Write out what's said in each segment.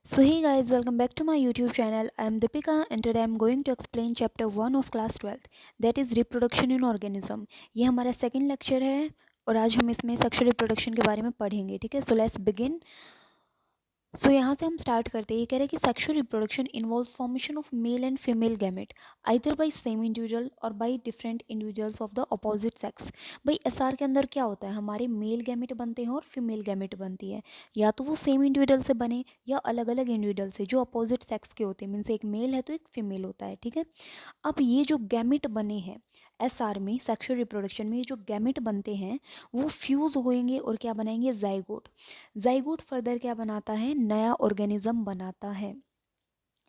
So hey guys, welcome back to my YouTube channel. I am Deepika and today I am going to explain chapter 1 of class 12th, that is reproduction in organism. ये हमारा second lecture है और आज हम इसमें sexual reproduction के बारे में पढ़ेंगे, ठीक है। So let's begin. सो यहाँ से हम स्टार्ट करते हैं। ये कह रहे हैं कि sexual reproduction involves formation of male and female gamete either by same individual और by different individuals of the opposite sex. भाई एसआर के अंदर क्या होता है, हमारे मेल गैमेट बनते हैं और फीमेल गैमेट बनती है। या तो वो सेम इंडिविजुअल से बने या अलग अलग इंडिविजुअल से जो अपोजिट सेक्स के होते हैं। मीन्स एक मेल है तो एक फीमेल होता है, ठीक है। अब ये जो गैमेट बने हैं एसआर में, सेक्सुअल रिप्रोडक्शन में, ये जो गैमेट बनते हैं वो फ्यूज होएंगे और क्या बनाएंगे, जाइगोट। जाइगोट फर्दर क्या बनाता है, नया ऑर्गेनिज्म बनाता है,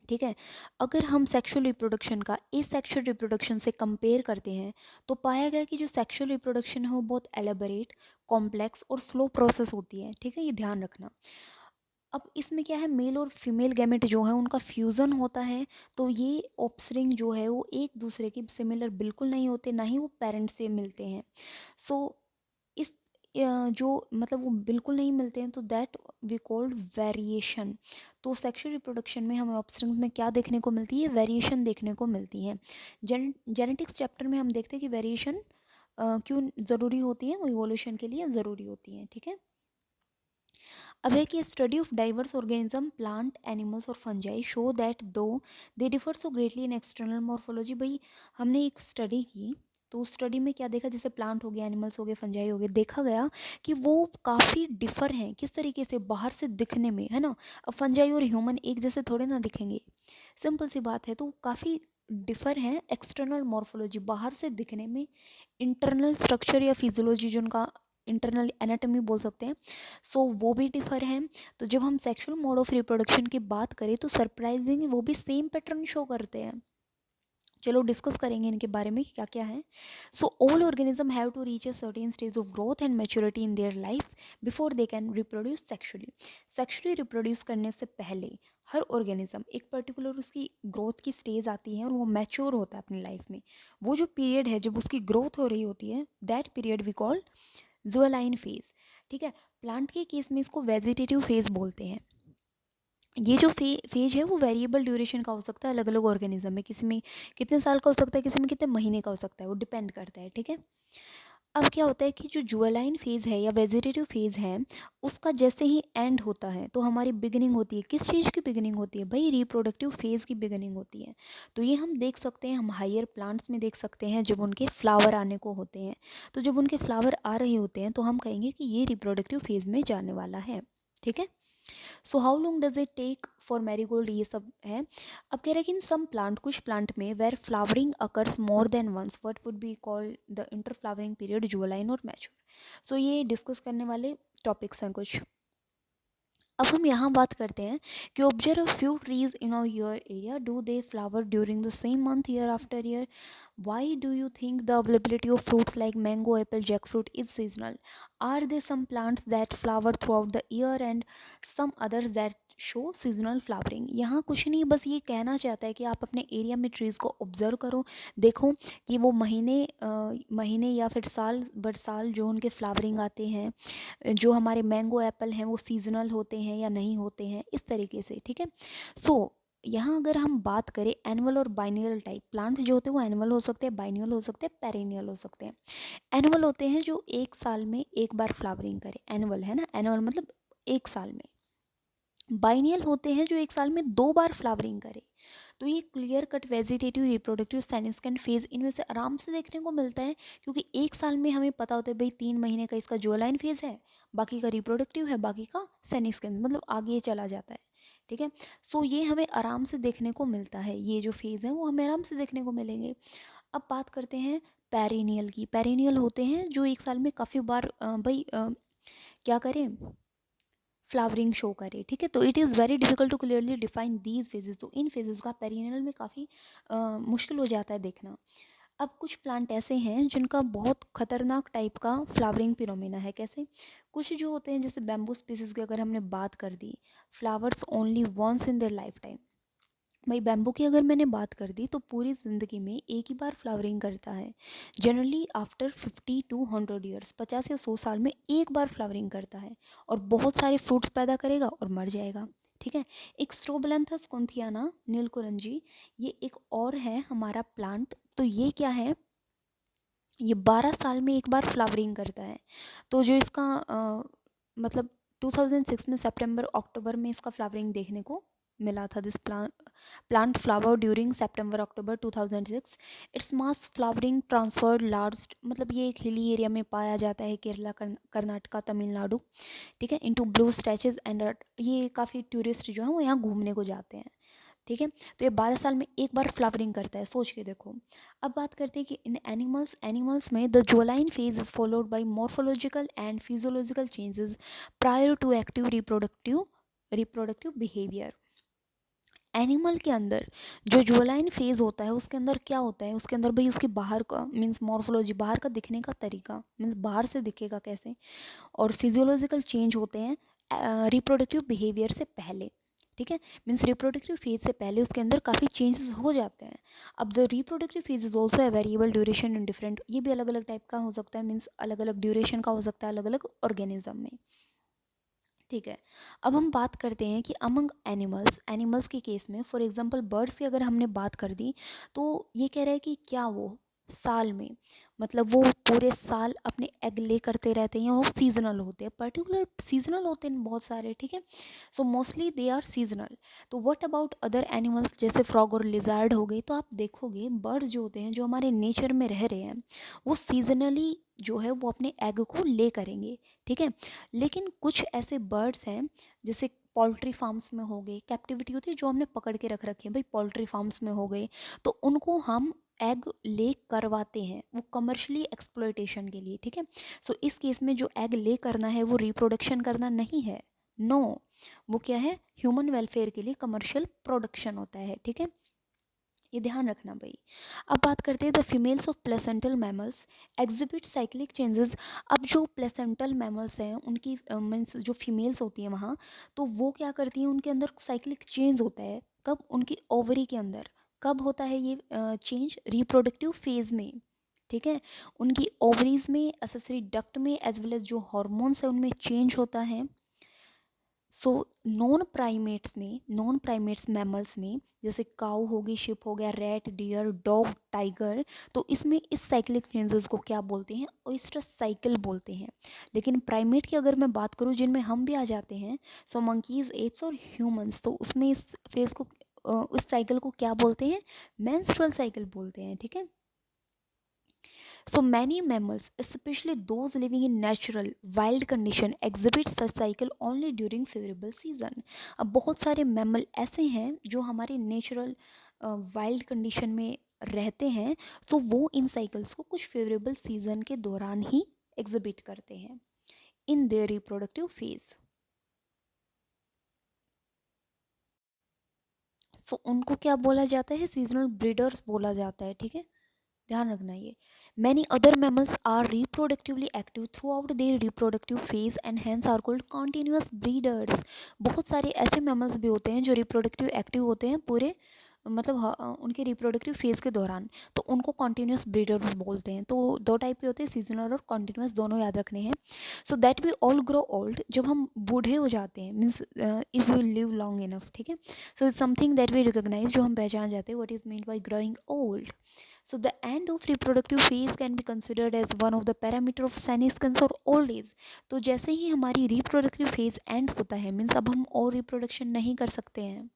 ठीक है। अगर हम सेक्सुअल रिप्रोडक्शन का इस सेक्सुअल रिप्रोडक्शन से कंपेयर करते हैं तो पाया गया कि जो सेक्सुअल रिप्रोडक्शन है वो बहुत एलेबोरेट, कॉम्प्लेक्स और स्लो प्रोसेस होती है, ठीक है, ये ध्यान रखना। अब इसमें क्या है, मेल और फीमेल गैमेट जो है उनका फ्यूज़न होता है, तो ये ऑप्सरिंग जो है वो एक दूसरे के सिमिलर बिल्कुल नहीं होते, ना ही वो पेरेंट्स से मिलते हैं। सो इस जो मतलब वो बिल्कुल नहीं मिलते हैं तो दैट वी कॉल्ड वेरिएशन। तो सेक्सुअल रिप्रोडक्शन में हमें ऑप्सरिंग्स में क्या देखने को मिलती है, वेरिएशन देखने को मिलती है। जेनेटिक्स चैप्टर में हम देखते हैं कि वेरिएशन क्यों ज़रूरी होती है, वो इवोल्यूशन के लिए ज़रूरी होती है, ठीक है। अब है कि study of diverse organism, plant, animals और फंजाई शो दैट दो they differ so greatly in external morphology. भाई हमने एक स्टडी की तो उस स्टडी में क्या देखा, जैसे प्लांट हो गया, एनिमल्स हो गए, फंजाई हो गए, देखा गया कि वो काफ़ी डिफर हैं किस तरीके से, बाहर से दिखने में, है ना। अब फंजाई और ह्यूमन एक जैसे थोड़े ना दिखेंगे, सिंपल सी बात है। तो काफ़ी डिफर हैं एक्सटर्नल मॉर्फोलॉजी, बाहर से दिखने में। इंटरनल स्ट्रक्चर या फिजियोलॉजी जो उनका इंटरनल एनाटॉमी बोल सकते हैं, सो वो भी डिफर है। तो जब हम सेक्सुअल मोड ऑफ रिप्रोडक्शन की बात करें तो सरप्राइजिंग वो भी सेम पैटर्न शो करते हैं। चलो डिस्कस करेंगे इनके बारे में क्या क्या है। So all organism have to reach a certain stage of growth and maturity in their life before they can reproduce sexually. Sexually reproduce करने से पहले हर ऑर्गेनिज्म एक पर्टिकुलर उसकी ग्रोथ की स्टेज आती है और वो मैच्योर होता है अपनी लाइफ में। वो जो पीरियड है जब उसकी ग्रोथ हो रही होती है, दैट पीरियड वी कॉल ज़ुअलाइन फेज, ठीक है। प्लांट के केस में इसको वेजिटेटिव फेज बोलते हैं। ये जो फेज है वो वेरिएबल ड्यूरेशन का हो सकता है अलग अलग ऑर्गेनिज्म में, किसी में कितने साल का हो सकता है, किसी में कितने महीने का हो सकता है, वो डिपेंड करता है, ठीक है। अब क्या होता है कि जो जुअलाइन फेज है या वेजिटेटिव फेज है, उसका जैसे ही एंड होता है तो हमारी बिगिनिंग होती है। किस चीज़ की बिगिनिंग होती है भाई, रिप्रोडक्टिव फेज की बिगिनिंग होती है। तो ये हम देख सकते हैं, हम हायर प्लांट्स में देख सकते हैं जब उनके फ्लावर आने को होते हैं। तो जब उनके फ्लावर आ रहे होते हैं तो हम कहेंगे कि ये रिप्रोडक्टिव फेज में जाने वाला है, ठीक है। So how long does it take for marigold, ये सब है। अब कह रहे हैं कि इन सम प्लांट, कुछ प्लांट में where flowering occurs more than once what would be called the inter flowering period, जुअलाइन और मैच्योर। सो ये डिस्कस करने वाले टॉपिक्स हैं कुछ। अब हम यहाँ बात करते हैं कि observe few trees in a your area, do they flower during the same month year after year. Why do you think the availability of fruits like mango, apple, jackfruit is seasonal? Are there some plants that flower throughout the year and some others that show seasonal flowering? यहाँ कुछ नहीं, बस ये कहना चाहता है कि आप अपने एरिया में ट्रीज़ को ऑब्जर्व करो, देखो कि वो महीने या फिर साल बर साल जो उनके फ्लावरिंग आते हैं, जो हमारे मैंगो एप्पल हैं वो सीजनल होते हैं या नहीं होते हैं, इस तरीके से, ठीक है। सो यहाँ अगर हम बात करें एनुअल और बाइनियल टाइप प्लांट जो होते हैं, वो एनुअल हो सकते हैं, बाइनियल हो सकते हैं, पेरेनियल हो सकते हैं। एनुअल होते हैं जो एक साल में एक बार फ्लावरिंग करे, एनुअल है ना, एनुअल मतलब एक साल में। बाइनियल होते हैं जो एक साल में दो बार फ्लावरिंग करे। तो ये clear cut vegetative, reproductive, senescent phase इनमें से आराम से देखने को मिलता है, क्योंकि एक साल में हमें पता होता है भाई 3 महीने का इसका जोलाइन फेज है, बाकी का रिप्रोडक्टिव है, बाकी का सेनेस्केंस, मतलब आगे ये चला जाता है, ठीक है। सो ये हमें आराम से देखने को मिलता है, ये जो फेज है वो हमें आराम से देखने को मिलेंगे। अब बात करते हैं पेरिनियल की। पेरिनियल होते हैं जो एक साल में काफ़ी बार क्या करें, फ्लावरिंग शो करे, ठीक है। तो it is very difficult to clearly define these phases. तो इन फेजेस का पेरिनियल में काफ़ी मुश्किल हो जाता है देखना। अब कुछ प्लांट ऐसे हैं जिनका बहुत खतरनाक टाइप का फ्लावरिंग फिनोमेना है। कैसे, कुछ जो होते हैं जैसे बैम्बू स्पीसीज की अगर हमने बात कर दी, flowers only once in their life time. भाई बैम्बू की अगर मैंने बात कर दी तो पूरी ज़िंदगी में एक ही बार फ्लावरिंग करता है, जनरली आफ्टर 50 to 100 ईयर्स, 50 या 100 साल में एक बार फ्लावरिंग करता है और बहुत सारे फ्रूट्स पैदा करेगा और मर जाएगा, ठीक है। एक स्ट्रोबलैंथस कॉन्थियाना नीलकुरंजी, ये एक और है हमारा प्लांट। तो ये क्या है, ये 12 साल में एक बार फ्लावरिंग करता है। तो जो इसका मतलब 2006 में सितंबर अक्टूबर में इसका फ्लावरिंग देखने को मिला था। This plant flower during September October 2006। Its mass flowering transferred large, मतलब ये एक हिली एरिया में पाया जाता है, केरला, कर्नाटका, तमिलनाडु, ठीक है, इनटू ब्लू स्टैचेस एंड ये काफ़ी टूरिस्ट जो है वो यहाँ घूमने को जाते हैं। ठीक है। तो ये 12 साल में एक बार फ्लावरिंग करता है, सोच के देखो। अब बात करते हैं कि इन एनिमल्स में द ज्वेलाइन phase is followed by morphological and physiological changes prior to active reproductive behaviour. Animal के अंदर जो ज्वेलाइन फेज होता है उसके अंदर क्या होता है, उसके अंदर भाई उसकी बाहर का मीन्स मॉर्फोलॉजी, बाहर का दिखने का तरीका, मीन्स बाहर से दिखेगा कैसे, और फिजियोलॉजिकल चेंज होते हैं रिप्रोडक्टिव बिहेवियर से पहले। ठीक है, मीन्स रिप्रोडक्टिव फेज से पहले उसके अंदर काफ़ी चेंजेस हो जाते हैं। अब the reproductive phase is also a variable duration in different, ये भी अलग अलग टाइप का हो सकता है, मीन्स अलग अलग ड्यूरेशन का हो सकता है अलग अलग ऑर्गेनिज्म में। ठीक है। अब हम बात करते हैं कि अमंग एनिमल्स के केस में, फॉर एग्जांपल बर्ड्स की अगर हमने बात कर दी, तो ये कह रहा है कि क्या वो साल में, मतलब वो पूरे साल अपने एग ले करते रहते हैं, और सीजनल होते हैं, पर्टिकुलर सीजनल होते हैं बहुत सारे। ठीक है, so mostly they are seasonal. तो व्हाट अबाउट अदर एनिमल्स जैसे फ्रॉग और लिजार्ड हो गए, तो आप देखोगे बर्ड्स जो होते हैं जो हमारे नेचर में रह रहे हैं वो सीजनली जो है वो अपने एग को ले करेंगे। ठीक है, लेकिन कुछ ऐसे बर्ड्स हैं जैसे पोल्ट्री फार्म्स में हो गए, कैप्टिविटी होती है जो हमने पकड़ के रख रखे हैं भाई, पोल्ट्री फार्म्स में हो गए, तो उनको हम एग ले करवाते हैं वो कमर्शियली एक्सप्लॉयटेशन के लिए। ठीक है, सो इस केस में जो एग ले करना है वो रिप्रोडक्शन करना नहीं है, नो वो क्या है, ह्यूमन वेलफेयर के लिए कमर्शियल प्रोडक्शन होता है। ठीक है, ये ध्यान रखना भाई। अब बात करते हैं the females of placental mammals exhibit cyclic changes. अब जो प्लेसेंटल मैमल्स हैं उनकी मीन्स जो फीमेल्स होती हैं वहाँ, तो वो क्या करती हैं, उनके अंदर साइक्लिक चेंज होता है। कब, उनकी ओवरी के अंदर। कब होता है ये चेंज, रिप्रोडक्टिव फेज में। ठीक है, उनकी ओवरीज में, एसेसरी डक्ट में, एज वेल एज जो हॉर्मोन्स है उनमें चेंज होता है। सो नॉन प्राइमेट्स मैमल्स में जैसे काऊ होगी, शिप हो गया, रैट, डियर, डॉग, टाइगर, तो इसमें इस साइक्लिक चेंजेस को क्या बोलते हैं, ओइस्ट्रस साइकिल बोलते हैं। लेकिन प्राइमेट की अगर मैं बात करूँ जिनमें हम भी आ जाते हैं, सो मंकीज, एप्स और ह्यूमंस, तो उसमें इस फेज को उस साइकिल को क्या बोलते हैं, मेंस्ट्रुअल साइकिल बोलते हैं। ठीक है, so many mammals, especially those living in natural wild condition, exhibit such cycle only during favorable season. अब बहुत सारे मैमल ऐसे हैं जो हमारे नेचुरल वाइल्ड कंडीशन में रहते हैं, तो वो इन साइकिल्स को कुछ फेवरेबल सीजन के दौरान ही एग्जिबिट करते हैं इन देयर रिप्रोडक्टिव फेज। सो उनको क्या बोला जाता है, सीजनल ब्रीडर्स बोला जाता है। ठीक है, ध्यान रखना ये। Many other mammals are reproductively active throughout their reproductive phase and hence are called continuous breeders. बहुत सारे ऐसे मैमल्स भी होते हैं जो रिप्रोडक्टिव एक्टिव होते हैं पूरे, मतलब उनके रिप्रोडक्टिव फेज के दौरान, तो उनको कॉन्टिन्यूस ब्रीडर्स बोलते हैं। तो दो टाइप के होते हैं, सीजनल और कॉन्टिन्यूस, दोनों याद रखने हैं। So that we all grow old, जब हम बूढ़े हो जाते हैं, means if you live long enough. ठीक है, so it's something that we recognise, जो हम पहचान जाते हैं, what is mean by growing old. So the end of reproductive phase can be considered as one of the parameter of senescence or old age. तो जैसे ही हमारी reproductive phase end होता है, मीन्स अब हम और reproduction नहीं कर सकते हैं,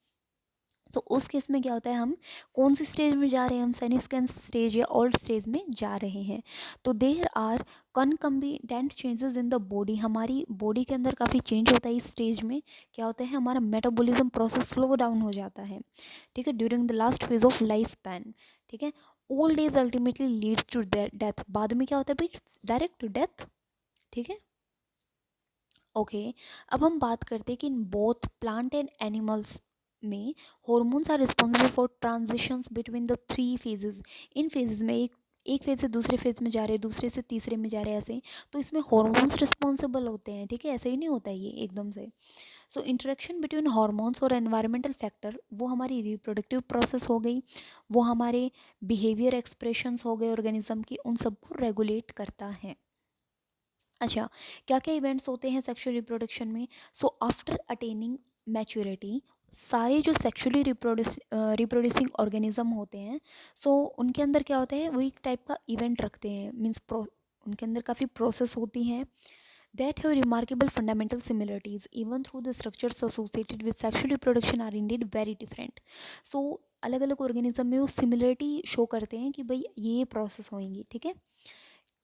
तो उस केस में क्या होता है, हम कौन सी स्टेज में जा रहे हैं, हम सेनिस्केंस स्टेज या ओल्ड स्टेज में जा रहे हैं। तो there are concomitant changes in the body, हमारी बॉडी के अंदर काफ़ी चेंज होता है इस स्टेज में। क्या होता है, हमारा मेटाबॉलिज्म प्रोसेस स्लो डाउन हो जाता है। ठीक है, during the last phase of life span. ठीक है, old age ultimately leads to death, बाद में क्या होता है भाई, डायरेक्ट टू डेथ। ठीक है, ओके। अब हम बात करते हैं कि in both plant and animals में hormones are responsible for transitions between the three phases. इन फेजेस में एक फेज से दूसरे फेज में जा रहे हैं, दूसरे से तीसरे में जा रहे हैं, ऐसे। तो इसमें हॉर्मोन्स रिस्पॉन्सिबल होते हैं। ठीक है, ऐसे ही नहीं होता है ये एकदम से। सो इंटरेक्शन बिटवीन हॉर्मोन्स और एनवायरमेंटल फैक्टर, वो हमारी रिप्रोडक्टिव प्रोसेस हो गई, वो हमारे बिहेवियर एक्सप्रेशंस हो गए ऑर्गेनिज्म की, उन सबको रेगुलेट करता है। अच्छा, क्या क्या इवेंट्स होते हैं सेक्सुअल रिप्रोडक्शन में। सो आफ्टर अटेनिंग मैच्योरिटी, सारे जो सेक्सुअली रिप्रोड्यूसिंग ऑर्गेनिज्म होते हैं, सो उनके अंदर क्या होता है, वो एक टाइप का इवेंट रखते हैं, मीन्स उनके अंदर काफ़ी प्रोसेस होती हैं that have remarkable fundamental similarities even though the structures associated with sexual reproduction are indeed very different. So अलग अलग ऑर्गेनिज्म में वो सिमिलरिटी शो करते हैं कि भाई ये प्रोसेस होंगी, ठीक है,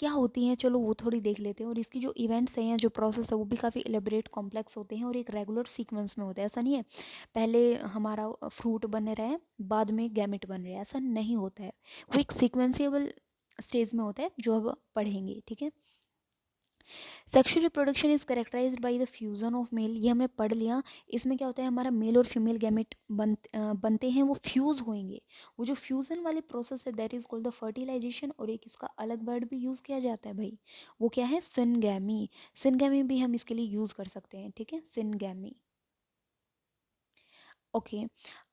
क्या होती हैं, चलो वो थोड़ी देख लेते हैं। और इसकी जो इवेंट्स हैं या जो प्रोसेस है वो भी काफ़ी एलेबरेट कॉम्प्लेक्स होते हैं और एक रेगुलर सीक्वेंस में होता है। ऐसा नहीं है पहले हमारा फ्रूट बन रहा है बाद में गैमेट बन रहा है, ऐसा नहीं होता है। वो एक सीक्वेंसिएबल स्टेज में होता है जो अब पढ़ेंगे, ठीक है। Sexual reproduction is characterised by the fusion of male, ये हमने पढ़ लिया। इसमें क्या होता है, हमारा मेल और फीमेल गैमेट बनते हैं, वो फ्यूज होंगे। वो जो फ्यूजन वाली प्रोसेस है that is called the fertilisation. और एक इसका अलग वर्ड भी यूज़ किया जाता है भाई, वो क्या है, सिनगैमी। सिनगैमी भी हम इसके लिए यूज़ कर सकते हैं, ठीक है, सिनगैमी। ओके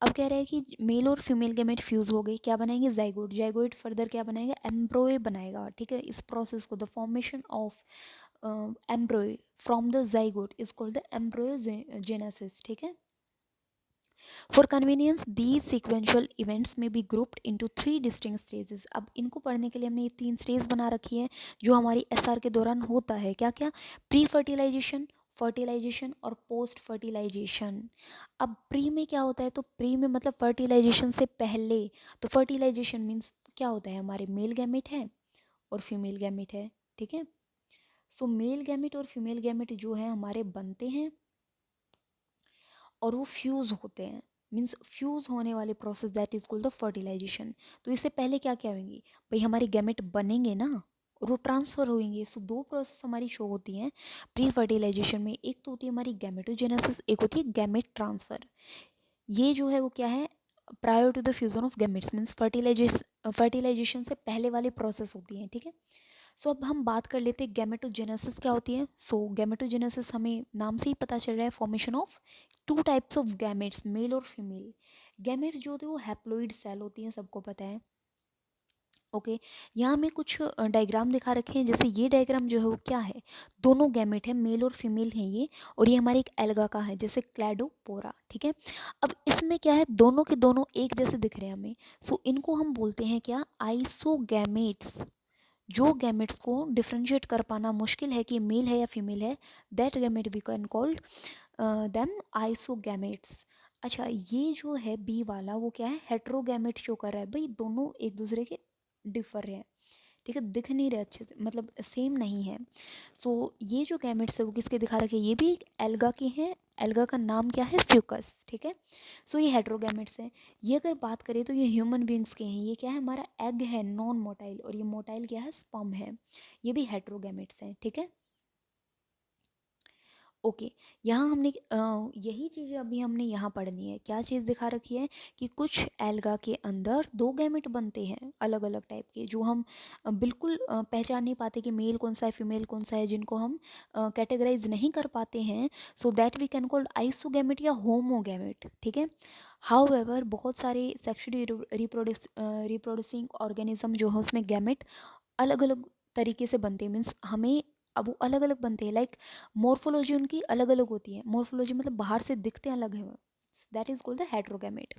अब कह रहा है कि मेल और फीमेल गैमेट फ्यूज हो गए, क्या बनाएंगे, जाइगोट। जाइगोट फर्दर क्या बनाएगा, एम्ब्रोए बनाएगा, ठीक है। इस प्रोसेस को the formation of embryo from the zygote is called the embryogenesis, ठीक है। For convenience these sequential events may be grouped into three distinct stages। अब इनको पढ़ने के लिए हमने ये 3 स्टेज बना रखी है जो हमारी एसआर के दौरान होता है। क्या क्या, प्री फर्टिलाइजेशन, फर्टिलाइजेशन और पोस्ट फर्टिलाइजेशन। अब प्री में क्या होता है, तो प्री में मतलब फर्टिलाइजेशन से पहले। तो फर्टिलाइजेशन मीन्स क्या होता है, हमारे मेल गैमेट है और फीमेल गैमेट है, ठीक है। सो मेल गैमेट और फीमेल गैमेट जो है हमारे बनते हैं और वो फ्यूज़ होते हैं, मीन्स फ्यूज़ होने वाले process that is called the fertilisation. तो इससे पहले क्या क्या होंगी, भाई हमारे गैमेट बनेंगे ना और वो ट्रांसफ़र होंगे। सो 2 प्रोसेस हमारी शो होती हैं प्री फर्टिलाइजेशन में, एक तो होती है हमारी गैमेटोजेनेसिस, एक होती है गैमेट ट्रांसफ़र। ये जो है वो क्या है, prior to the fusion of gametes, means fertilisation से पहले वाली प्रोसेस होती है, ठीक है। सो अब हम बात कर लेते हैं गैमेटोजेनेसिस क्या होती है। सो गैमेटोजेनेसिस हमें नाम से ही पता चल रहा है, formation of 2 types of gametes, male और फीमेल। गैमेट्स जो होते हैं वो हैप्लोइड सेल होती हैं, सबको पता है। ओके यहाँ हमें कुछ डायग्राम दिखा रखे हैं, जैसे ये डायग्राम जो है वो क्या है, दोनों गैमेट है, मेल और फीमेल हैं ये, और ये हमारे एक एल्गा का है जैसे क्लैडोपोरा, ठीक है। अब इसमें क्या है, दोनों के दोनों एक जैसे दिख रहे हैं हमें। सो इनको हम बोलते हैं क्या, आइसोगैमेट्स। जो गैमेट्स को डिफ्रेंशिएट कर पाना मुश्किल है कि मेल है या फीमेल है, that gamete we can called them isogametes. अच्छा ये जो है बी वाला वो क्या है, हेट्रोगैमेट शो कर रहा है, भाई दोनों एक दूसरे के डिफर रहे हैं, ठीक है, दिख नहीं रहे अच्छे से, मतलब सेम नहीं है। सो ये जो गैमेट्स है वो किसके दिखा रखे हैं, ये भी एल्गा के हैं। एल्गा का नाम क्या है, फ्यूकस, ठीक है। सो ये हेट्रोगैमेट्स हैं। ये अगर बात करें तो ये ह्यूमन बींग्स के हैं, ये क्या है, हमारा एग है नॉन मोटाइल, और ये मोटाइल क्या है, स्पर्म है। ये भी हेट्रोगैमेट्स हैं, ठीक है। ओके यहाँ हमने यही चीज़ें अभी हमने यहाँ पढ़नी है। क्या चीज़ दिखा रखी है कि कुछ एल्गा के अंदर 2 गैमेट बनते हैं अलग अलग टाइप के, जो हम बिल्कुल पहचान नहीं पाते कि मेल कौन सा है फीमेल कौन सा है, जिनको हम कैटेगराइज नहीं कर पाते हैं। So that we can called isogamete या होमोगैमेट, ठीक है। हाउएवर बहुत सारे सेक्सुअली रिप्रोड्यूसिंग ऑर्गेनिज्म जो है उसमें गैमेट अलग अलग तरीके से बनते हैं, मीन्स हमें अब वो अलग अलग बनते हैं, लाइक मोर्फोलॉजी उनकी अलग अलग होती है। मोर्फोलॉजी मतलब बाहर से दिखते अलग है, that is called the heterogamete.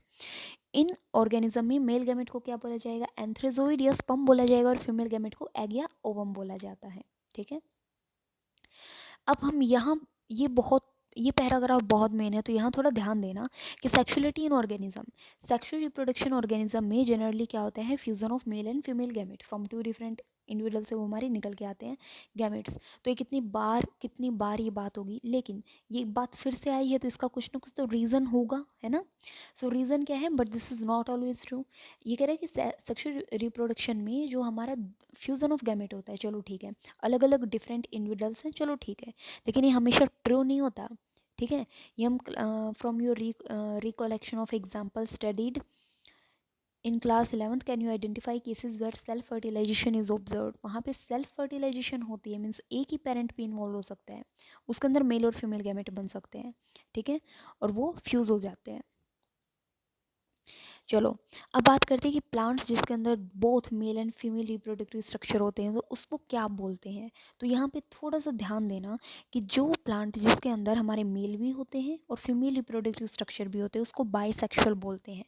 इन ऑर्गेनिज्म में मेल गैमेट को क्या बोला जाएगा, एंथ्रेजोइड या स्पर्म बोला जाएगा, और फीमेल गैमेट को एग या ओवम बोला जाता है, ठीक है। अब हम यहाँ ये पैराग्राफ बहुत मेन है, तो यहाँ थोड़ा ध्यान देना कि सेक्सुअलिटी इन ऑर्गेनिज्म, सेक्सुअल रिप्रोडक्शन ऑर्गेनिज्म में जनरली क्या होता है, fusion of male and female gamete from 2 different individual से वो हमारे निकल के आते हैं गैमेट्स। तो ये कितनी बार ये बात होगी, लेकिन ये बात फिर से आई है तो इसका कुछ ना कुछ तो रीज़न होगा, है ना। सो रीज़न क्या है, but this is not always true. ये कह रहा है कि सेक्सुअल रिप्रोडक्शन में जो हमारा फ्यूजन ऑफ गैमेट होता है, चलो ठीक है, अलग अलग डिफरेंट इंडिविजुअल्स हैं, चलो ठीक है, लेकिन ये हमेशा ट्रू नहीं होता, ठीक है। ये हम from your recollection of example studied in class 11th can you identify cases where self fertilisation is observe, वहाँ पे सेल्फ फर्टिलाइजेशन होती है, मीन्स एक ही पेरेंट भी इन्वॉल्व हो सकता है, उसके अंदर मेल और फीमेल गैमेट बन सकते हैं, ठीक है, और वो फ्यूज़ हो जाते हैं। चलो अब बात करते हैं कि प्लांट्स जिसके अंदर both male and female reproductive structure होते हैं तो उसको क्या बोलते हैं। तो यहाँ पे थोड़ा सा ध्यान देना कि जो प्लांट जिसके अंदर हमारे मेल भी होते हैं और फीमेल रिप्रोडक्टिव स्ट्रक्चर भी होते हैं उसको बाइसेक्सुअल बोलते हैं।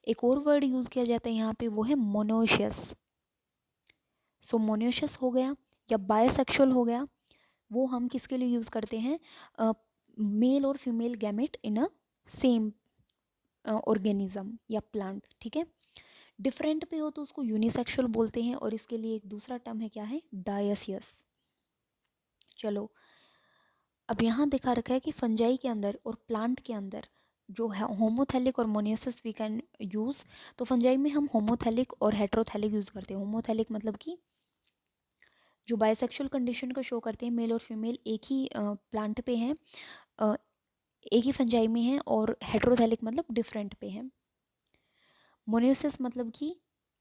एक और वर्ड यूज़ किया जाता है यहाँ पे, वो है मोनोशियस। सो मोनोशियस हो गया या बाइसेक्सुअल हो गया, वो हम किसके लिए यूज़ करते हैं, मेल और फीमेल गैमेट इन अ सेम ऑर्गेनिज्म या प्लांट। ठीक है, डिफरेंट पे हो तो उसको यूनिसेक्सुअल बोलते हैं और इसके लिए एक दूसरा टर्म है, क्या है, डायसियस। चलो अब यहाँ दिखा रखा है कि फंजाई के अंदर और प्लांट के अंदर जो है होमोथैलिक और मोनियसिस वी कैन यूज़। तो फंजाई में हम होमोथैलिक और हेट्रोथैलिक यूज़ करते हैं। होमोथैलिक मतलब कि जो बाइसेक्सुअल कंडीशन को शो करते हैं, मेल और फीमेल एक ही प्लांट पे हैं, एक ही फंजाई में हैं, और हेट्रोथैलिक मतलब डिफरेंट पे हैं। मोनियसिस मतलब कि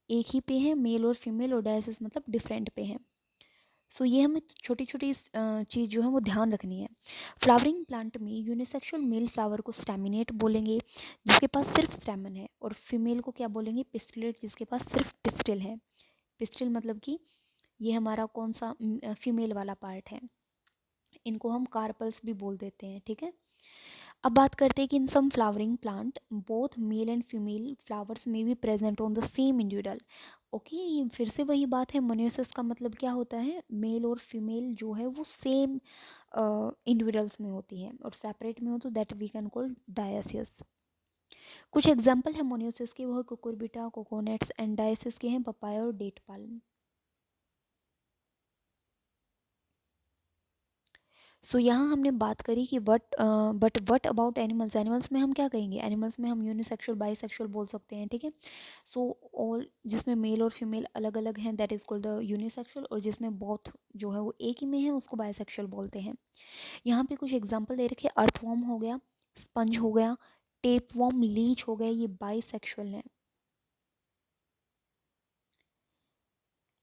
एक ही पे हैं मेल और फीमेल, और डायसिस मतलब डिफरेंट पे हैं। सो ये हमें छोटी छोटी चीज़ जो है वो ध्यान रखनी है। फ्लावरिंग प्लांट में यूनिसेक्सुअल मेल फ्लावर को स्टैमिनेट बोलेंगे जिसके पास सिर्फ स्टैमन है, और फीमेल को क्या बोलेंगे, पिस्टिलेट, जिसके पास सिर्फ पिस्टिल है। पिस्टिल मतलब कि ये हमारा कौन सा फीमेल वाला पार्ट है। इनको हम कार्पल्स भी बोल देते हैं। ठीक है, अब बात करते हैं कि in some flowering plant both male and female flowers में भी present on the same individual. Okay, ये फिर से वही बात है, मोनियोसिस का मतलब क्या होता है, मेल और फीमेल जो है वो सेम इंडिविजुअल्स में होती है, और सेपरेट में हो तो that we can call dioecious. कुछ एग्जांपल है मोनियोसिस के, वो है कुकुरबिटा, कोकोनट्स, एंड डायसिस के हैं पपाया और डेट पाल्म। सो यहाँ हमने बात करी कि बट अबाउट एनिमल्स, एनिमल्स में हम क्या कहेंगे, एनिमल्स में हम यूनिसेक्सुअल बाइसेक्सुअल बोल सकते हैं। ठीक है, सो ऑल जिसमें मेल और फीमेल अलग अलग हैं that is called the unisexual, और जिसमें बोथ जो है वो एक ही में है उसको बाइसेक्सुअल बोलते हैं। यहाँ पे कुछ एग्जांपल दे रखे, अर्थवॉर्म हो गया, स्पंज हो गया, टेपवॉर्म, लीच हो गया, ये बाइसेक्सुअल हैं।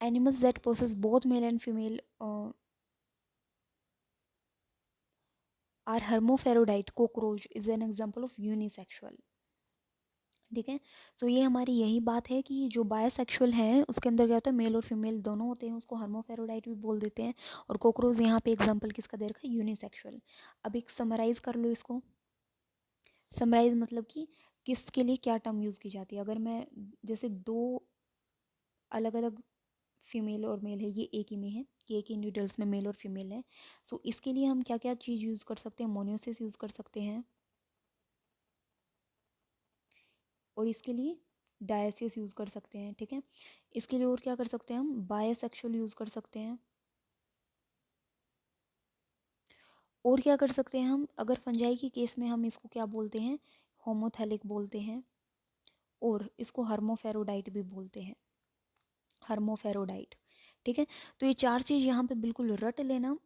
Animals that possess both male and female are hermaphrodite, cockroach is an example of unisexual। ठीक है, सो ये हमारी यही बात है कि जो बायोसेक्सुअल है उसके अंदर क्या होता है, मेल और फीमेल दोनों होते हैं, उसको हर्मोफेरोडाइट भी बोल देते हैं। और कोक्रोच यहाँ पे एग्जांपल किसका दे रखा है, यूनिसेक्सुअल। अब एक समराइज कर लो इसको। समराइज मतलब कि किसके लिए क्या टर्म यूज़ की जाती है। अगर मैं जैसे दो अलग अलग फीमेल और मेल है, ये एक ही में है कि एक इंडिविजुअल्स में मेल और फीमेल है, सो इसके लिए हम क्या क्या चीज़ यूज़ कर सकते हैं, मोनियोसिस यूज़ कर सकते हैं, और इसके लिए डायसिस यूज़ कर सकते हैं। ठीक है, इसके लिए और क्या कर सकते हैं, हम बायोसेक्सुअल यूज़ कर सकते हैं। और क्या कर सकते हैं हम, अगर फंजाई के केस में हम इसको क्या बोलते हैं, होमोथैलिक बोलते हैं, और इसको हर्मोफेरोडाइट भी बोलते हैं, हर्मोफेरोडाइट। ठीक है, तो ये चार चीज़ यहाँ पे बिल्कुल रट लेना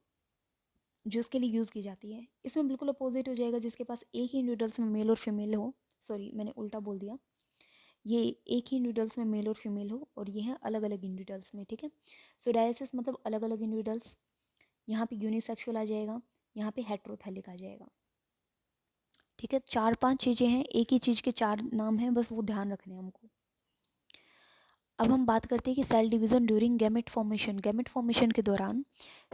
जो इसके लिए यूज़ की जाती है। इसमें बिल्कुल अपोजिट हो जाएगा जिसके पास एक ही इंडिविजुअल्स में मेल और फीमेल हो, सॉरी मैंने उल्टा बोल दिया, ये एक ही इंडिविजुअल्स में मेल और फीमेल हो, और ये है अलग अलग इंडिविजुअल्स में। ठीक है, सो डायसिस मतलब अलग अलग इंडिविजुअल्स, यहाँ पे यूनिसेक्सुअल आ जाएगा, यहाँ पे हेट्रोथैलिक आ जाएगा। ठीक है, चार पांच चीज़ें हैं, एक ही चीज़ के चार नाम हैं, बस वो ध्यान रखने हैं हमको। अब हम बात करते हैं कि cell division during gamete formation. Gamete formation के दौरान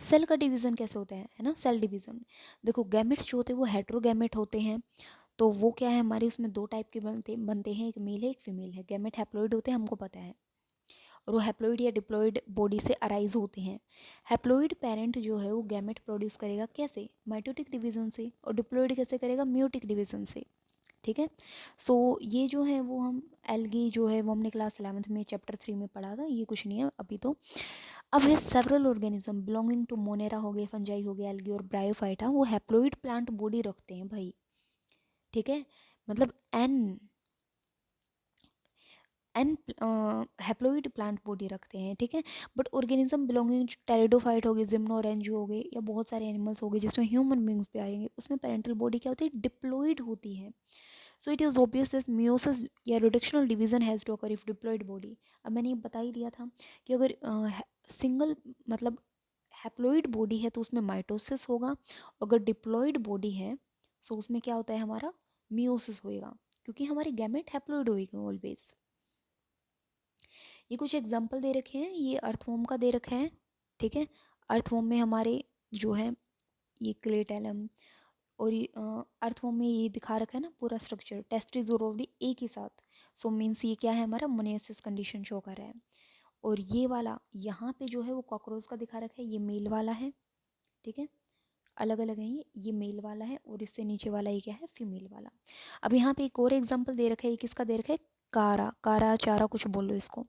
सेल का डिवीजन कैसे होता है ना, सेल डिवीजन। देखो गैमेट्स जो होते हैं वो हेट्रोगैमेट होते हैं, तो वो क्या है, हमारे उसमें दो टाइप के बनते हैं, एक मेल है एक फीमेल है। गैमेट हैप्लॉइड होते हैं, हमको पता है, और वो हैप्लॉइड या डिप्लॉइड बॉडी से अराइज होते हैं। हैप्लॉइड पेरेंट जो है वो गैमेट प्रोड्यूस करेगा कैसे, माइटोटिक डिवीजन से, और डिप्लॉइड कैसे करेगा, म्यूटिक डिवीजन से। ठीक है, सो ये जो है वो हम एल्गी जो है वो हमने क्लास 11th में चैप्टर 3 में पढ़ा था, ये कुछ नहीं है अभी तो। अब है several organism belonging to Monera हो गए, फंजाई हो गए, एल्गी और ब्रायोफाइटा, वो हैप्लॉइड प्लांट बॉडी रखते हैं भाई। ठीक है, मतलब an an haploid plant body रखते हैं। ठीक है, बट ऑर्गेनिज्म बिलोंगिंग टेरिडोफाइट हो गए, जिम्नोरेंजियो हो गए, या बहुत सारे एनिमल्स हो गए जिसमें ह्यूमन बींग्स भी आएंगे, उसमें पेरेंटल बॉडी क्या होती है, डिप्लॉइड होती है। So it is obvious that meiosis या rotational division has to occur if diploid body. अब मैंने ये बता ही दिया था कि अगर सिंगल मतलब हैप्लॉइड बॉडी है तो उसमें माइटोसिस होगा, अगर डिप्लॉइड बॉडी है तो उसमें क्या होता है, हमारा मियोसिस होएगा। क्योंकि हमारे गैमेट हैप्लोइड होएंगे ऑलवेज। ये कुछ एग्जांपल दे रखे हैं, ये अर्थवॉर्म का दे रखा है, ठीक है। अर्थवॉर्म में हमारे जो है ये क्लेटेलम, और ये अर्थवॉर्म में ये दिखा रखा है ना पूरा स्ट्रक्चर, टेस्टिस और ओवरी एक ही साथ। सो मीन्स ये क्या है, हमारा मोनेसिस कंडीशन शो कर रहा है। और ये वाला यहाँ पे जो है वो कॉकरोच का दिखा रखा है, ये मेल वाला है, ठीक है। अलग अलग है ये मेल वाला है, और इससे नीचे वाला ये क्या है, फीमेल वाला। अब यहाँ पे एक और एग्जाम्पल दे रखा है, ये किसका दे रखा है, कारा कारा चारा कुछ बोल लो इसको।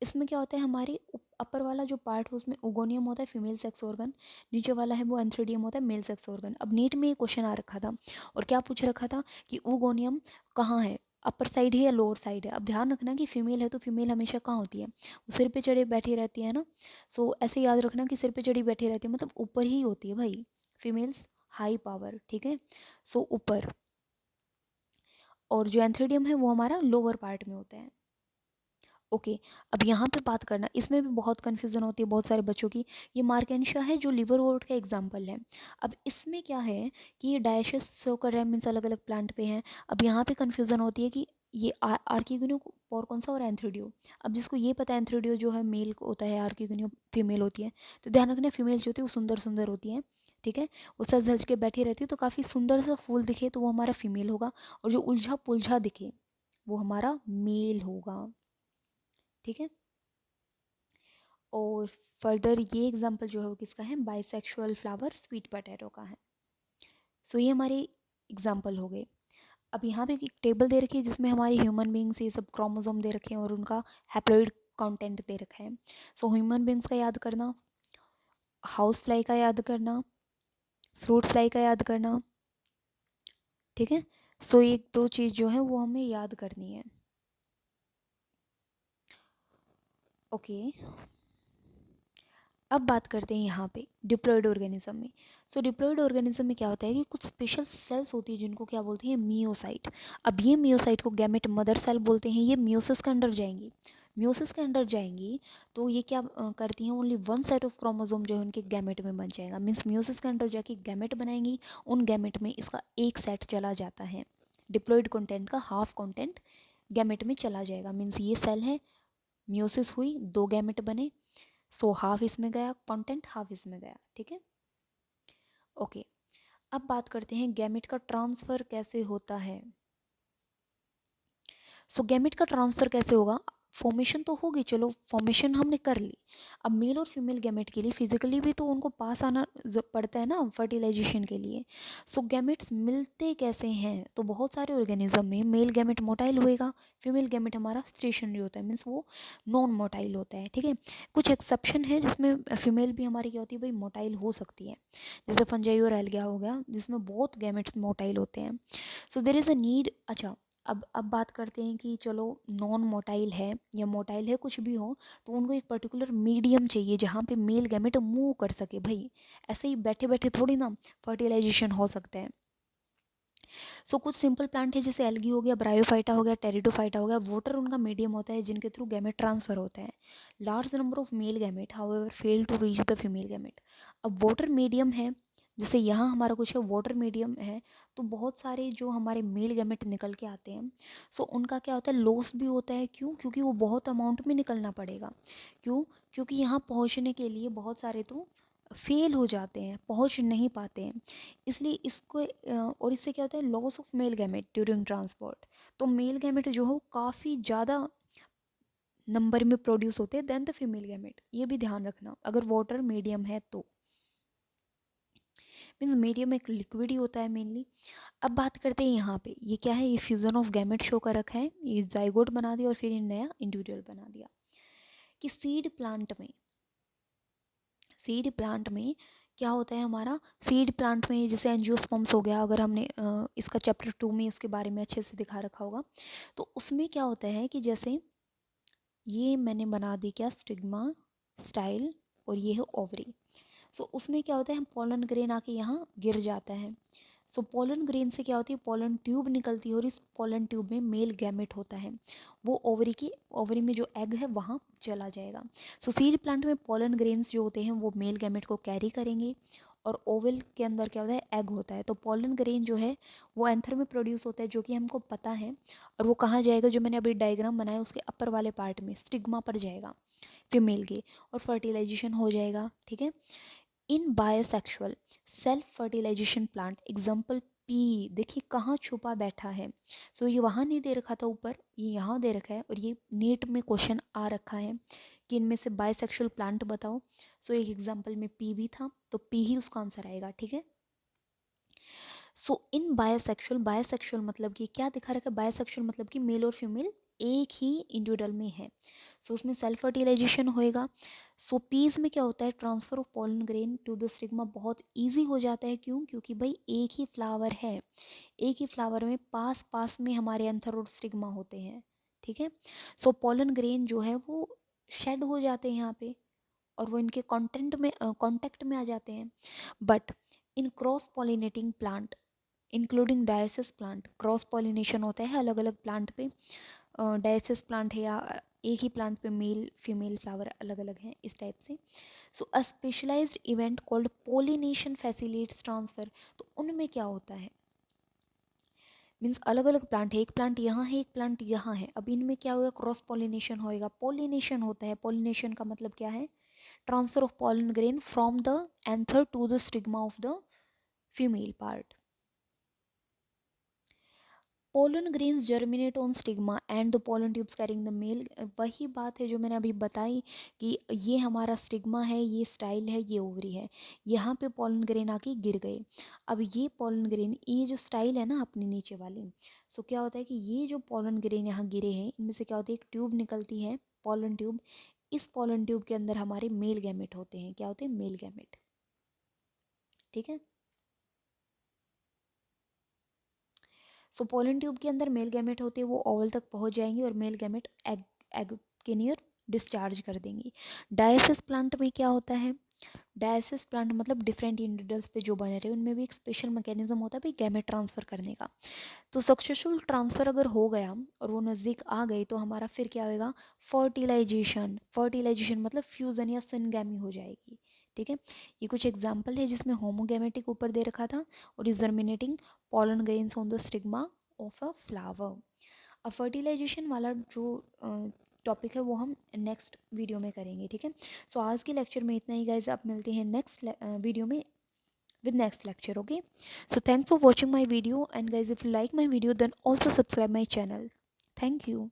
इसमें क्या होता है, हमारे अपर वाला जो पार्ट है उसमें ओगोनियम होता है, फीमेल सेक्स ऑर्गन। नीचे वाला है वो एंथ्रेडियम होता है, मेल सेक्स ऑर्गन। अब नीट में ये क्वेश्चन आ रखा था, और क्या पूछ रखा था कि ओगोनियम कहाँ है, अपर साइड है या लोअर साइड है। अब ध्यान रखना कि फीमेल है तो फीमेल हमेशा कहाँ होती है, वो सिर पे चढ़े बैठी रहती है ना। सो ऐसे याद रखना कि सिर पे चढ़ी बैठी रहती है, मतलब ऊपर ही होती है भाई, फीमेल्स हाई पावर, ठीक है। सो ऊपर, और जो एंथ्रेडियम है वो हमारा लोअर पार्ट में होता है। ओके, अब यहाँ पे बात करना, इसमें भी बहुत कन्फ्यूजन होती है बहुत सारे बच्चों की। ये मार्केंशिया है जो लिवरवोर्ट का एग्जाम्पल है। अब इसमें क्या है कि ये डायशियस शो कर रहा है, मीन्स अलग अलग प्लांट पे हैं। अब यहाँ पे कन्फ्यूजन होती है कि ये आर्किगोनियो और कौन सा, और एंथ्रेडियो। अब जिसको ये पता है एंथ्रेडियो जो है मेल होता है, आर्किगोनियो फीमेल होती है, तो ध्यान रखना फीमेल जो होती है वो सुंदर सुंदर होती है, ठीक है। वो सज धज के बैठी रहती है, तो काफ़ी सुंदर सा फूल दिखे तो वो हमारा फीमेल होगा, और जो उलझा पुलझा दिखे वो हमारा मेल होगा, ठीक है। और फर्दर ये एग्जांपल जो है वो किसका है, बाइसेक्सुअल फ्लावर स्वीट पोटैटो का है। सो ये हमारे एग्जांपल हो गए। अब यहाँ पे एक टेबल दे रखी है जिसमें हमारी ह्यूमन बींग्स ये सब क्रोमोसोम दे रखे हैं और उनका हैप्लॉइड कंटेंट दे रखा है। सो ह्यूमन बींग्स का याद करना, हाउस फ्लाई का याद करना, फ्रूट फ्लाई का याद करना, ठीक है। सो एक दो चीज़ जो है वो हमें याद करनी है। ओके, अब बात करते हैं यहाँ पे डिप्लॉयड ऑर्गेनिज्म में। सो डिप्लॉयड ऑर्गेनिज्म में क्या होता है कि कुछ स्पेशल सेल्स होती है जिनको क्या बोलते हैं, मियोसाइट। अब ये मियोसाइट को गैमेट मदर सेल बोलते हैं, ये मियोसिस के अंडर जाएंगी। मियोसिस के अंडर जाएंगी तो ये क्या करती हैं, only one set of chromosome जो है उनके गैमेट में बन जाएगा। मीन्स मियोसिस के अंडर जाके गैमेट बनाएंगी, उन गैमेट में इसका एक सेट चला जाता है, डिप्लॉयड कंटेंट का हाफ कंटेंट गैमेट में चला जाएगा। मीन्स ये सेल है, मियोसिस हुई, दो गैमेट बने, सो हाफ इसमें गया कंटेंट, हाफ इसमें गया, ठीक है। ओके, अब बात करते हैं गैमेट का ट्रांसफर कैसे होता है। सो गैमेट का ट्रांसफर कैसे होगा, फॉर्मेशन तो होगी, चलो फॉर्मेशन हमने कर ली। अब मेल और फीमेल गैमेट के लिए फिजिकली भी तो उनको पास आना पड़ता है ना फर्टिलाइजेशन के लिए। सो गैमेट्स मिलते कैसे हैं, तो बहुत सारे ऑर्गेनिज्म में मेल गैमेट मोटाइल होएगा, फीमेल गैमेट हमारा स्टेशनरी होता है, मीन्स वो नॉन मोटाइल होता है, ठीक है। कुछ एक्सेप्शन है जिसमें फीमेल भी हमारी क्या होती है भाई, मोटाइल हो सकती है, जैसे फंजाई और एल्गिया हो गया जिसमें बहुत गैमेट्स मोटाइल होते हैं। सो देर इज़ अ नीड। अच्छा, अब बात करते हैं कि चलो नॉन मोटाइल है या मोटाइल है कुछ भी हो, तो उनको एक पर्टिकुलर मीडियम चाहिए जहाँ पे मेल गैमेट मूव कर सके भाई। ऐसे ही बैठे बैठे थोड़ी ना फर्टिलाइजेशन हो सकता है। सो कुछ सिंपल प्लांट है जैसे एल्गी हो गया, ब्रायोफाइटा हो गया, टेरिडोफाइटा हो गया, वाटर उनका मीडियम होता है जिनके थ्रू गैमेट ट्रांसफर होता है। Large number of male gamete however fail to reach the female gamete. अब वाटर मीडियम है, जैसे यहाँ हमारा कुछ है वाटर मीडियम है, तो बहुत सारे जो हमारे मेल गैमेट निकल के आते हैं, सो उनका क्या होता है, लॉस भी होता है। क्यों, क्योंकि वो बहुत अमाउंट में निकलना पड़ेगा। क्यों, क्योंकि यहाँ पहुँचने के लिए बहुत सारे तो फेल हो जाते हैं, पहुँच नहीं पाते हैं, इसलिए इसको और इससे क्या होता है, loss of male gamete during transport. तो मेल गैमेट जो हो काफ़ी ज़्यादा नंबर में प्रोड्यूस होते हैं देन द फीमेल गैमेट, ये भी ध्यान रखना अगर वाटर मीडियम है तो। मीन्स मीडियम एक लिक्विड ही होता है मेनली। अब बात करते हैं यहाँ पे ये क्या है, ये फ्यूजन ऑफ गैमेट शो कर रखा है, ये जाइगोट बना दिया और फिर ये नया इंडिविजुअल बना दिया। कि सीड प्लांट में क्या होता है, हमारा सीड प्लांट में जैसे एंजियोस्पर्म्स हो गया, अगर हमने इसका चैप्टर 2 में इसके बारे में अच्छे से दिखा रखा होगा, तो उसमें क्या होता है कि जैसे ये मैंने बना दी क्या, स्टिग्मा स्टाइल, और ये है ओवरी। सो उसमें क्या होता है, हम पोलन ग्रेन आके यहाँ गिर जाता है। सो पोलन ग्रेन से क्या होती है, पोलन ट्यूब निकलती है और इस पोलन ट्यूब में मेल गैमेट होता है, वो ओवरी में जो एग है वहाँ चला जाएगा। सो सीड प्लांट में पोलन ग्रेन्स जो होते हैं वो मेल गैमेट को कैरी करेंगे और ओवल के अंदर क्या होता है, एग होता है। तो पोलन ग्रेन जो है वो एंथर में प्रोड्यूस होता है, जो कि हमको पता है। और वो कहाँ जाएगा, जो मैंने अभी डायग्राम बनाया उसके अपर वाले पार्ट में स्टिग्मा पर जाएगा फीमेल के, और फर्टिलाइजेशन हो जाएगा। ठीक है। In bisexual self fertilisation plant example pea, देखिए कहाँ छुपा बैठा है। सो ये वहाँ नहीं दे रखा था ऊपर, ये यहाँ दे रखा है, और ये नीट में क्वेश्चन आ रखा है कि इनमें से बायोसेक्सुअल प्लांट बताओ। सो एक एग्जाम्पल में पी भी था, तो पी ही उसका आंसर आएगा। ठीक है। सो इन बायोसेक्सुअल, बायोसेक्सुअल मतलब कि क्या दिखा रखा है, बायोसेक्सुअल मतलब कि मेल और फीमेल एक ही इंडिविजुअल में है। सो उसमें सेल्फ फर्टिलाइजेशन होएगा। सो पीज में क्या होता है, transfer of pollen grain to the stigma बहुत इजी हो जाता है। क्यों? क्योंकि भाई एक ही फ्लावर है, एक ही फ्लावर में पास पास में हमारे एंथर और स्टिग्मा होते हैं। ठीक है। सो पोलन ग्रेन जो है वो शेड हो जाते हैं यहाँ पे, और वो इनके कांटेक्ट में आ जाते हैं। But in cross pollinating plant including diocese plant, cross pollination होता है अलग अलग प्लांट पे। डायसिस प्लांट है या एक ही प्लांट पे मेल फीमेल फ्लावर अलग अलग हैं, इस टाइप से। So a specialised event called pollination facilitates transfer. तो उनमें क्या होता है, मीन्स अलग अलग प्लांट है, एक प्लांट यहाँ है एक प्लांट यहाँ है, अब इनमें क्या होगा, क्रॉस पॉलिनेशन होएगा। पॉलिनेशन होता है, पॉलिनेशन का मतलब क्या है, transfer of pollen grain from the anther to the stigma of the female part. Pollen grains germinate on stigma and the pollen tubes carrying the male. वही बात है जो मैंने अभी बताई कि ये हमारा स्टिग्मा है, ये स्टाइल है, ये ओवरी है, यहाँ पे पोलन ग्रेन आके गिर गए। अब ये पोलन ग्रेन, ये जो स्टाइल है ना अपनी नीचे वाली, सो क्या होता है कि ये जो पोलन ग्रेन यहाँ गिरे हैं, इनमें से क्या होता है, एक ट्यूब निकलती है, पोलन ट्यूब। इस पोलन ट्यूब के अंदर हमारे मेल गैमेट होते हैं। क्या होते हैं? Male gamete. ठीक है। सो पोलन ट्यूब के अंदर मेल गैमेट होते हैं, वो ओवल तक पहुंच जाएंगे और मेल गैमेट एग एग के नियर डिस्चार्ज कर देंगी। डायसिस प्लांट में क्या होता है, डायसिस प्लांट मतलब डिफरेंट इंडिविजुअल्स पे जो बने रहे, उनमें भी एक स्पेशल मैकेनिज्म होता है भाई गैमेट ट्रांसफर करने का। तो सक्सेसफुल ट्रांसफर अगर हो गया और वो नज़दीक आ गई, तो हमारा फिर क्या होएगा, फर्टिलाइजेशन। फर्टिलाइजेशन मतलब फ्यूजन या सिनगैमी हो जाएगी। ठीक है। ये कुछ एग्जाम्पल है जिसमें होमोगैमेटिक ऊपर दे रखा था और is germinating pollen grains on the stigma of a flower। अब फर्टिलाइजेशन वाला जो टॉपिक है वो हम नेक्स्ट वीडियो में करेंगे। ठीक है। सो आज के लेक्चर में इतना ही गाइज, आप मिलते हैं नेक्स्ट वीडियो में with next lecture. Okay, so thanks for watching my video, and guys if you like my video then also subscribe my channel. Thank you.